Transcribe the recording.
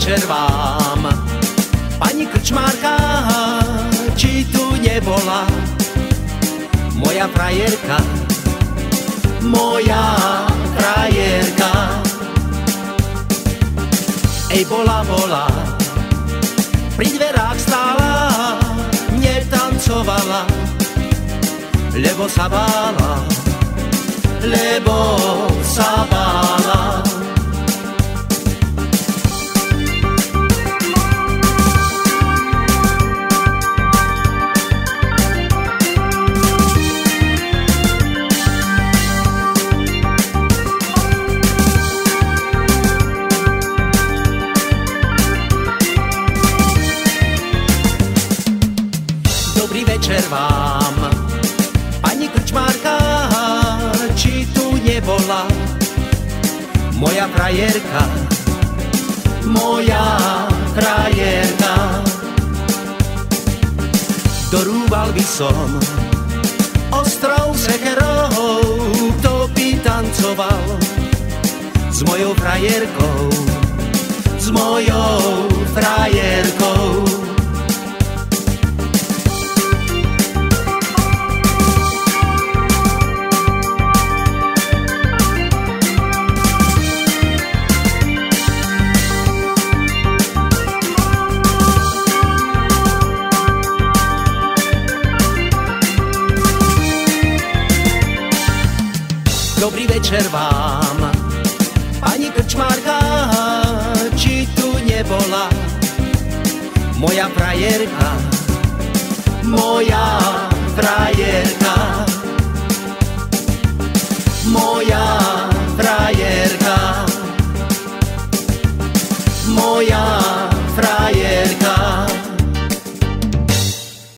večer vám, pani krčmárka, či tu nebola moja frajerka, moja frajerka. Ej, bola, pri dverách stála, netancovala, lebo sa bála, Dobrý večer vám, pani krčmárka, či tu nebola moja frajerka, moja frajerka. Dorúbal by som ostrov sekerov, kto by tancoval s mojou frajerkou, s mojou frajerkou. Dobrý večer vám, pani krčmárka, či tu nebola moja frajerka, moja frajerka, moja frajerka, moja